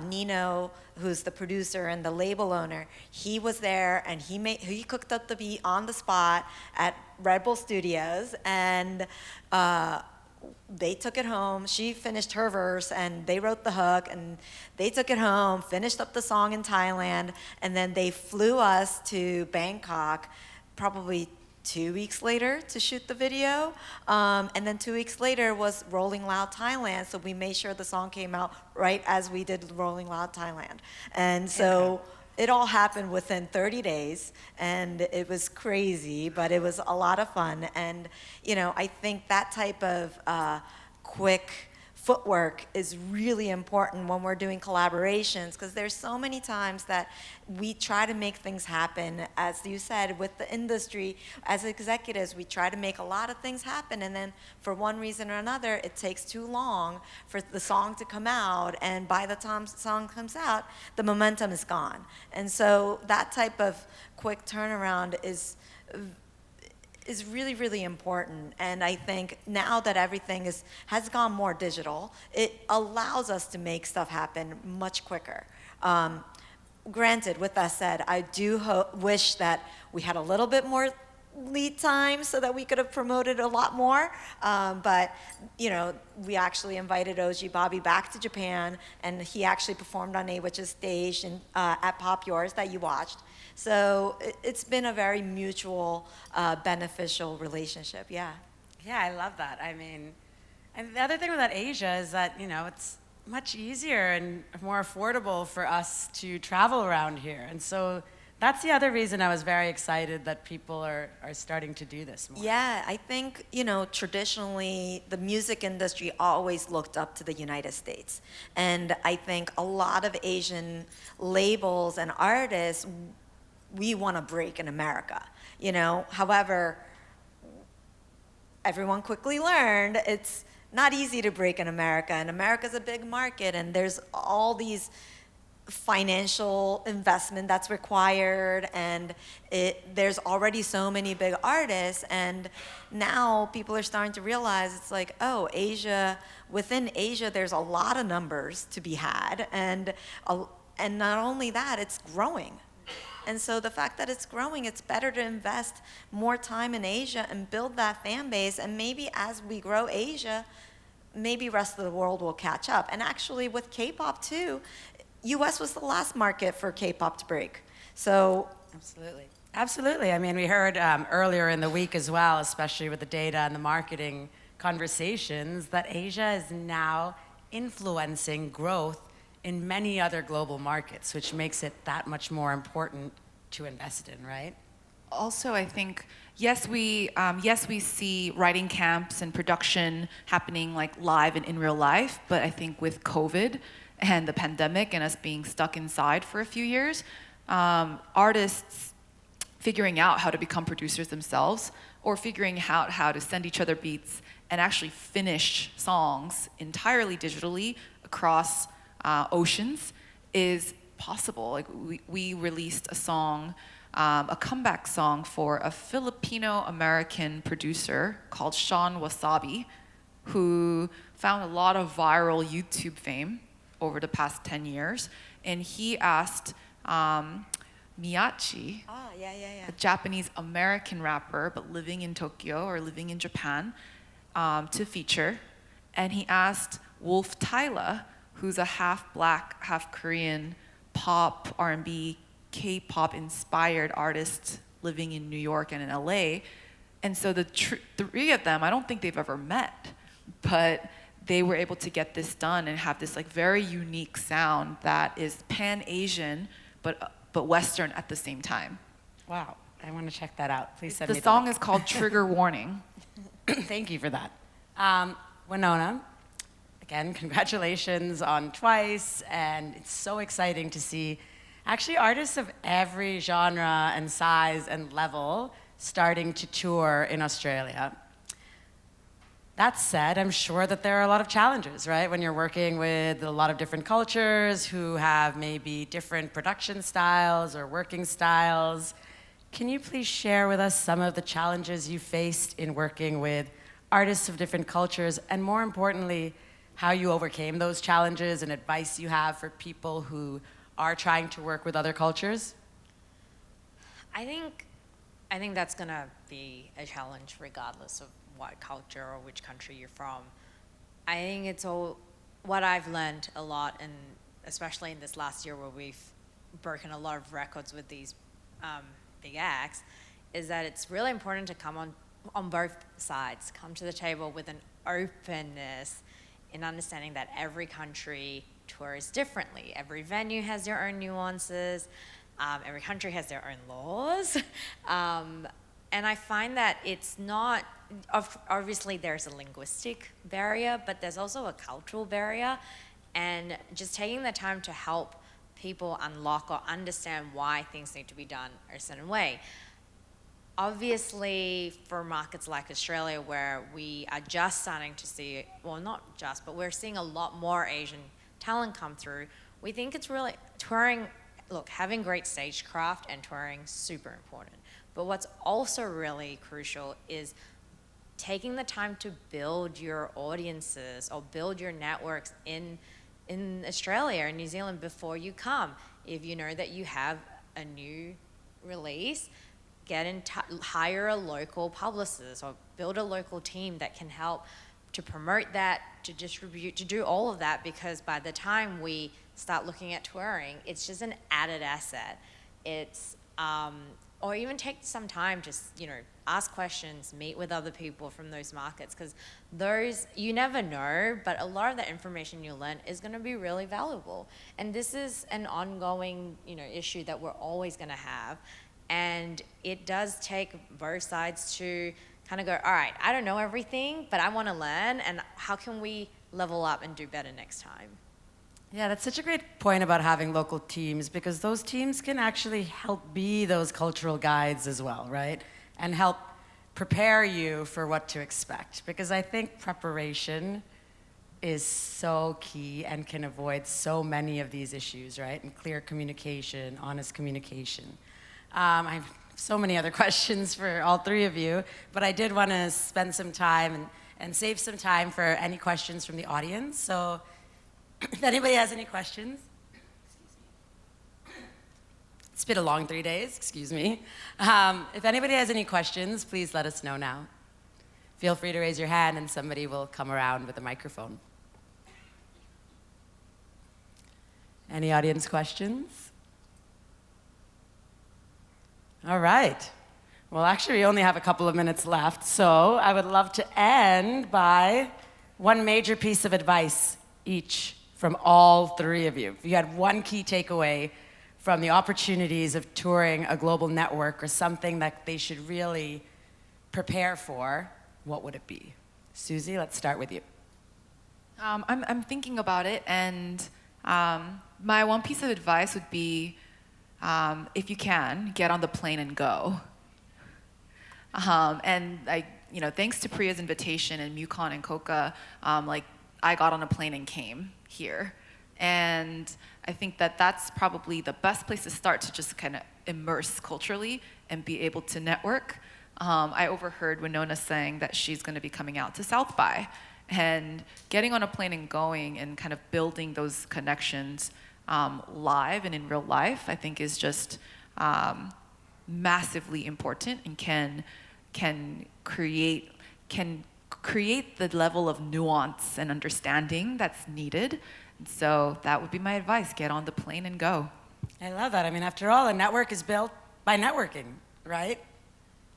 Nino, who's the producer and the label owner, he was there, and he cooked up the beat on the spot at Red Bull Studios, and they took it home. She finished her verse, and they wrote the hook, and they took it home, finished up the song in Thailand, and then they flew us to Bangkok probably 2 weeks later to shoot the video, and then 2 weeks later was Rolling Loud Thailand, so we made sure the song came out right as we did Rolling Loud Thailand. And so it all happened within 30 days, and it was crazy, but it was a lot of fun. And I think that type of quick footwork is really important when we're doing collaborations, because there's so many times that we try to make things happen. As you said, with the industry, as executives, we try to make a lot of things happen, and then for one reason or another, it takes too long for the song to come out, and by the time the song comes out, the momentum is gone. And so that type of quick turnaround is really, really important. And I think now that everything has gone more digital, it allows us to make stuff happen much quicker. Granted, with that said, I do wish that we had a little bit more lead time so that we could have promoted a lot more. But we actually invited Oji Bobby back to Japan, and he actually performed on A-Witch's stage at Pop Yours that you watched. So it's been a very mutual, beneficial relationship, yeah. Yeah, I love that. I mean, and the other thing about Asia is that, it's much easier and more affordable for us to travel around here. And so that's the other reason I was very excited that people are starting to do this more. Yeah, I think, traditionally the music industry always looked up to the United States. And I think a lot of Asian labels and artists, we want to break in America, However, everyone quickly learned it's not easy to break in America, and America's a big market, and there's all these financial investment that's required, and there's already so many big artists, and now people are starting to realize it's like, oh, within Asia there's a lot of numbers to be had, and not only that, it's growing. And so the fact that it's growing, it's better to invest more time in Asia and build that fan base, and maybe as we grow Asia, maybe rest of the world will catch up. And actually with K-pop too, US was the last market for K-pop to break. So Absolutely. I mean, we heard earlier in the week as well, especially with the data and the marketing conversations, that Asia is now influencing growth in many other global markets, which makes it that much more important to invest in, right? Also, I think, yes, we see writing camps and production happening like live and in real life, but I think with COVID and the pandemic and us being stuck inside for a few years, artists figuring out how to become producers themselves, or figuring out how to send each other beats and actually finish songs entirely digitally across oceans is possible. Like we released a song, a comeback song for a Filipino-American producer called Sean Wasabi, who found a lot of viral YouTube fame over the past 10 years. And he asked Miyachi, a Japanese-American rapper, but living in Tokyo or living in Japan, to feature. And he asked Wolf Tyler, who's a half-black, half-Korean pop, R&B, K-pop inspired artist living in New York and in LA. And so the three of them, I don't think they've ever met, but they were able to get this done and have this like very unique sound that is pan-Asian, but Western at the same time. Wow, I want to check that out. Please send me the song is called Trigger Warning. Thank you for that. Wenona, again, congratulations on Twice, and it's so exciting to see actually artists of every genre and size and level starting to tour in Australia. That said, I'm sure that there are a lot of challenges, right? When you're working with a lot of different cultures who have maybe different production styles or working styles. Can you please share with us some of the challenges you faced in working with artists of different cultures, and more importantly, how you overcame those challenges and advice you have for people who are trying to work with other cultures? I think that's gonna be a challenge regardless of what culture or which country you're from. I think it's all what I've learned a lot, and especially in this last year where we've broken a lot of records with these big acts, is that it's really important to come on both sides, come to the table with an openness in understanding that every country tours differently. Every venue has their own nuances. Every country has their own laws. And I find that it's not, obviously there's a linguistic barrier, but there's also a cultural barrier. And just taking the time to help people unlock or understand why things need to be done a certain way. Obviously, for markets like Australia, where we are just starting to see, well, not just, but we're seeing a lot more Asian talent come through, we think it's really, touring, look, having great stagecraft and touring, super important. But what's also really crucial is taking the time to build your audiences or build your networks in Australia and New Zealand before you come. If you know that you have a new release, hire a local publicist or build a local team that can help to promote that, to distribute, to do all of that, because by the time we start looking at touring, it's just an added asset. It's, or even take some time to, ask questions, meet with other people from those markets, because those, you never know, but a lot of the information you learn is going to be really valuable. And this is an ongoing, issue that we're always going to have. And it does take both sides to kind of go, all right, I don't know everything, but I want to learn, and how can we level up and do better next time? Yeah, that's such a great point about having local teams, because those teams can actually help be those cultural guides as well, right? And help prepare you for what to expect. Because I think preparation is so key and can avoid so many of these issues, right? And clear communication, honest communication. I have so many other questions for all three of you, but I did want to spend some time and save some time for any questions from the audience. So if anybody has any questions, it's been a long 3 days, excuse me. If anybody has any questions, please let us know now. Feel free to raise your hand and somebody will come around with a microphone. Any audience questions? All right. Well, actually, we only have a couple of minutes left, so I would love to end by one major piece of advice each from all three of you. If you had one key takeaway from the opportunities of touring a global network or something that they should really prepare for, what would it be? Suzy, let's start with you. I'm thinking about it, and my one piece of advice would be, if you can, get on the plane and go. And thanks to Priya's invitation and MUCON and Coca, I got on a plane and came here. And I think that that's probably the best place to start, to just kind of immerse culturally and be able to network. I overheard Wenona saying that she's going to be coming out to South by, and getting on a plane and going and kind of building those connections live and in real life, I think is just massively important, and can create the level of nuance and understanding that's needed. And so that would be my advice: get on the plane and go. I love that. I mean, after all, a network is built by networking, right?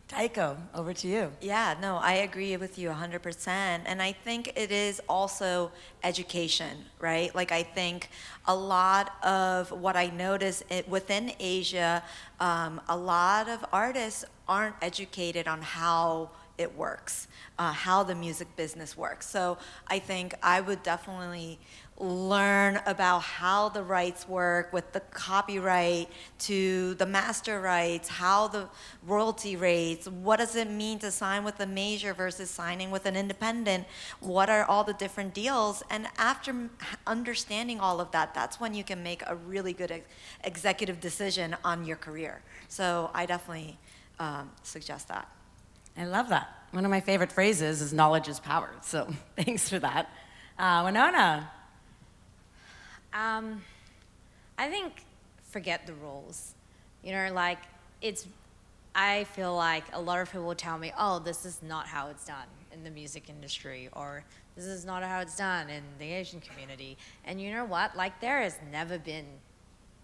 Taeko, over to you. Yeah, no, I agree with you 100%. And I think it is also education, right? Like, I think a lot of what I notice within Asia, a lot of artists aren't educated on how it works, how the music business works. So I think I would definitely learn about how the rights work, with the copyright to the master rights, how the royalty rates, what does it mean to sign with a major versus signing with an independent, what are all the different deals. And after understanding all of that, that's when you can make a really good executive decision on your career. So I definitely suggest that. I love that. One of my favorite phrases is knowledge is power. So thanks for that. Wenona. I think forget the rules. I feel like a lot of people will tell me, oh, this is not how it's done in the music industry, or this is not how it's done in the Asian community. And you know what? There has never been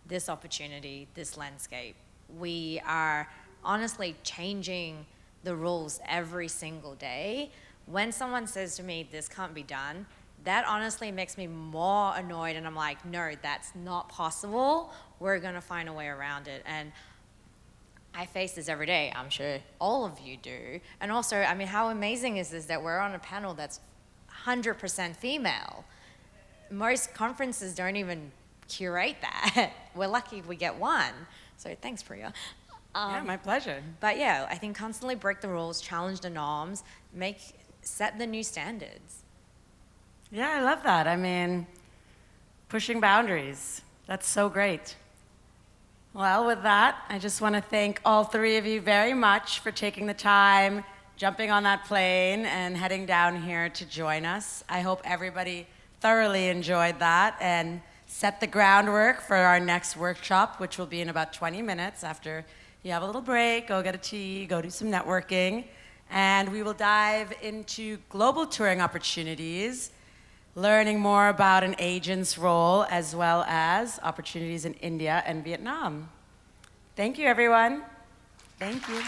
this opportunity, this landscape. We are honestly changing the rules every single day. When someone says to me, this can't be done, that honestly makes me more annoyed, and I'm like, no, that's not possible. We're gonna find a way around it. And I face this every day. I'm sure all of you do. And also, I mean, how amazing is this that we're on a panel that's 100% female? Most conferences don't even curate that. We're lucky if we get one. So thanks, Priya. Yeah, my pleasure. But yeah, I think constantly break the rules, challenge the norms, set the new standards. Yeah, I love that. I mean, pushing boundaries. That's so great. Well, with that, I just want to thank all three of you very much for taking the time, jumping on that plane, and heading down here to join us. I hope everybody thoroughly enjoyed that and set the groundwork for our next workshop, which will be in about 20 minutes after you have a little break, go get a tea, go do some networking. And we will dive into global touring opportunities, learning more about an agent's role as well as opportunities in India and Vietnam. Thank you, everyone. Thank you.